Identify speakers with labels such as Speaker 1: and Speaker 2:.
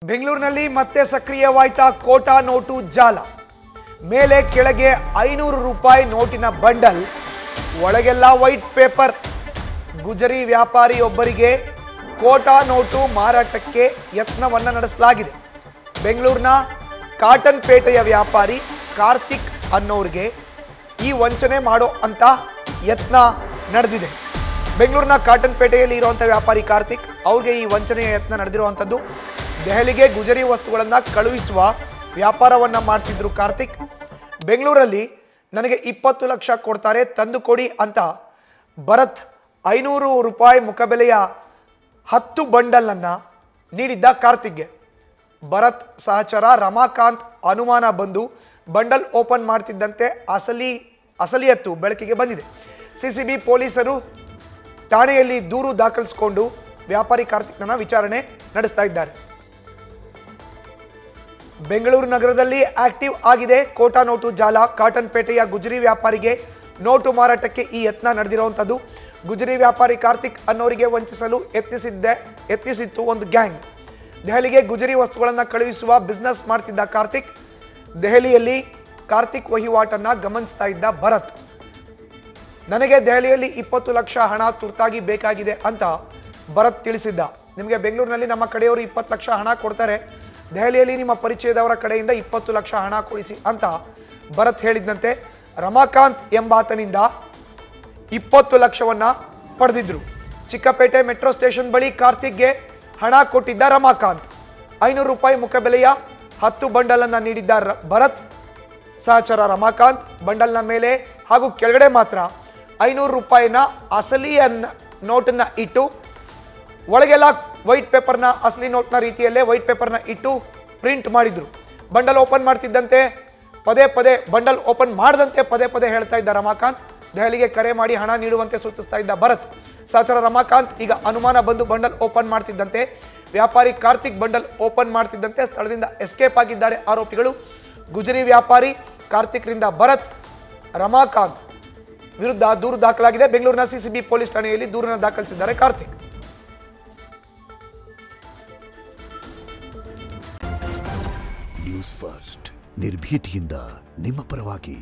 Speaker 1: ಬೆಂಗಳೂರಿನಲ್ಲಿ ಮತ್ತೆ ಸಕ್ರಿಯವಾಯ್ತಾ ಕೋಟಾ ನೋಟು ಜಾಲ. ಮೇಲೆ ಕೆಳಗೆ 500 ರೂಪಾಯಿ ನೋಟಿನ ಬಂಡಲ್, ಒಳಗೆಲ್ಲ ವೈಟ್ ಪೇಪರ್. ಗುಜರಿ ವ್ಯಾಪಾರಿಯೊಬ್ಬರಿಗೆ ಕೋಟಾ ನೋಟು ಮಾರಾಟಕ್ಕೆ ಯತ್ನವನ್ನ ನಡೆಸಲಾಗಿದೆ. ಬೆಂಗಳೂರಿನ ಕಾಟನ್ ಪೇಟೆಯ ವ್ಯಾಪಾರಿ ಕಾರ್ತಿಕ್ ಅನ್ನೋರಿಗೆ ಈ ವಂಚನೆ ಮಾಡೋ ಅಂತ ಯತ್ನ ನಡೆದಿದೆ. ಬೆಂಗಳೂರಿನ ಕಾಟನ್ ಪೇಟೆಯಲ್ಲಿ ಇರುವಂಥ ವ್ಯಾಪಾರಿ ಕಾರ್ತಿಕ್ ಅವ್ರಿಗೆ ಈ ವಂಚನೆಯ ಯತ್ನ ನಡೆದಿರುವಂಥದ್ದು. ದೆಹಲಿಗೆ ಗುಜರಿ ವಸ್ತುಗಳನ್ನು ಕಳುಹಿಸುವ ವ್ಯಾಪಾರವನ್ನು ಮಾಡ್ತಿದ್ರು ಕಾರ್ತಿಕ್. ಬೆಂಗಳೂರಲ್ಲಿ ನನಗೆ 20 ಲಕ್ಷ ಕೊಡ್ತಾರೆ, ತಂದು ಕೊಡಿ ಅಂತ ಭರತ್ 500 ರೂಪಾಯಿ ಮುಖಬೆಲೆಯ 10 ಬಂಡಲನ್ನು ನೀಡಿದ್ದ ಕಾರ್ತಿಕ್ಗೆ ಭರತ್ ಸಹಚರ ರಮಾಕಾಂತ್ ಅನುಮಾನ ಬಂದು ಬಂಡಲ್ ಓಪನ್ ಮಾಡ್ತಿದ್ದಂತೆ ಅಸಲಿಯತ್ತು ಬೆಳಕಿಗೆ ಬಂದಿದೆ. ಸಿಸಿಬಿ ಪೊಲೀಸರು ಠಾಣೆಯಲ್ಲಿ ದೂರು ದಾಖಲಿಸಿಕೊಂಡು ವ್ಯಾಪಾರಿ ಕಾರ್ತಿಕ್ನ ವಿಚಾರಣೆ ನಡೆಸ್ತಾ ಇದ್ದಾರೆ. ಬೆಂಗಳೂರು ನಗರದಲ್ಲಿ ಆಕ್ಟಿವ್ ಆಗಿದೆ ಕೋಟಾ ನೋಟು ಜಾಲ. ಕಾಟನ್ ಪೇಟೆಯ ಗುಜರಿ ವ್ಯಾಪಾರಿಗೆ ನೋಟು ಮಾರಾಟಕ್ಕೆ ಈ ಯತ್ನ ನಡೆದಿರುವಂಥದ್ದು. ಗುಜರಿ ವ್ಯಾಪಾರಿ ಕಾರ್ತಿಕ್ ಅನ್ನೋರಿಗೆ ವಂಚಿಸಲು ಯತ್ನಿಸಿತ್ತು ಒಂದು ಗ್ಯಾಂಗ್. ದೆಹಲಿಗೆ ಗುಜರಿ ವಸ್ತುಗಳನ್ನು ಕಳುಹಿಸುವ ಬಿಸ್ನೆಸ್ ಮಾಡ್ತಿದ್ದ ಕಾರ್ತಿಕ್. ದೆಹಲಿಯಲ್ಲಿ ಕಾರ್ತಿಕ್ ವಹಿವಾಟನ್ನು ಗಮನಿಸ್ತಾ ಇದ್ದ ಭರತ್ ನನಗೆ ದೆಹಲಿಯಲ್ಲಿ 20 ಲಕ್ಷ ಹಣ ತುರ್ತಾಗಿ ಬೇಕಾಗಿದೆ ಅಂತ ಭರತ್ ತಿಳಿಸಿದ್ದ. ನಿಮಗೆ ಬೆಂಗಳೂರಿನಲ್ಲಿ ನಮ್ಮ ಕಡೆಯವರು 20 ಲಕ್ಷ ಹಣ ಕೊಡ್ತಾರೆ, ದೆಹಲಿಯಲ್ಲಿ ನಿಮ್ಮ ಪರಿಚಯದವರ ಕಡೆಯಿಂದ 20 ಲಕ್ಷ ಹಣ ಕೊಡಿಸಿ ಅಂತ ಭರತ್ ಹೇಳಿದ್ದಂತೆ. ರಮಾಕಾಂತ್ ಎಂಬಾತನಿಂದ 20 ಲಕ್ಷವನ್ನ ಪಡೆದಿದ್ರು. ಚಿಕ್ಕಪೇಟೆ ಮೆಟ್ರೋ ಸ್ಟೇಷನ್ ಬಳಿ ಕಾರ್ತಿಕ್ಗೆ ಹಣ ಕೊಟ್ಟಿದ್ದ ರಮಾಕಾಂತ್ 500 ರೂಪಾಯಿ ಮುಖಬೆಲೆಯ 10 ಬಂಡಲನ್ನು ನೀಡಿದ್ದ ಭರತ್ ಸಹಚರ ರಮಾಕಾಂತ್ ಬಂಡಲ್ನ ಮೇಲೆ ಹಾಗೂ ಕೆಳಗಡೆ ಮಾತ್ರ 500 ರೂಪಾಯಿನ ಅಸಲಿಯ ನೋಟನ್ನ ಇಟ್ಟು, ಒಳಗೆಲ್ಲ ವೈಟ್ ಪೇಪರ್ನ ಅಸಲಿ ನೋಟ್ನ ರೀತಿಯಲ್ಲೇ ವೈಟ್ ಪೇಪರ್ನ ಇಟ್ಟು ಪ್ರಿಂಟ್ ಮಾಡಿದ್ರು. ಬಂಡಲ್ ಓಪನ್ ಮಾಡ್ತಿದ್ದಂತೆ ಬಂಡಲ್ ಓಪನ್ ಮಾಡದಂತೆ ಪದೇ ಪದೇ ಹೇಳ್ತಾ ಇದ್ದ ರಮಾಕಾಂತ್. ದೆಹಲಿಗೆ ಕರೆ ಮಾಡಿ ಹಣ ನೀಡುವಂತೆ ಸೂಚಿಸ್ತಾ ಇದ್ದ ಭರತ್ ಸಹಚರ ರಮಾಕಾಂತ್ ಈಗ ಅನುಮಾನ ಬಂದು ಬಂಡಲ್ ಓಪನ್ ಮಾಡ್ತಿದ್ದಂತೆ ವ್ಯಾಪಾರಿ ಕಾರ್ತಿಕ್ ಬಂಡಲ್ ಓಪನ್ ಮಾಡ್ತಿದ್ದಂತೆ ಸ್ಥಳದಿಂದ ಎಸ್ಕೇಪ್ ಆಗಿದ್ದಾರೆ ಆರೋಪಿಗಳು. ಗುಜರಿ ವ್ಯಾಪಾರಿ ಕಾರ್ತಿಕ್ರಿಂದ ಭರತ್, ರಮಾಕಾಂತ್ ವಿರುದ್ಧ ದೂರು ದಾಖಲಾಗಿದೆ. ಬೆಂಗಳೂರಿನ ಸಿಸಿಬಿ ಪೊಲೀಸ್ ಠಾಣೆಯಲ್ಲಿ ದೂರನ್ನು ದಾಖಲಿಸಿದ್ದಾರೆ ಕಾರ್ತಿಕ್.
Speaker 2: ನ್ಯೂಸ್ ಫಸ್ಟ್ ನಿರ್ಭೀತಿಯಿಂದ ನಿಮ್ಮ ಪರವಾಗಿ.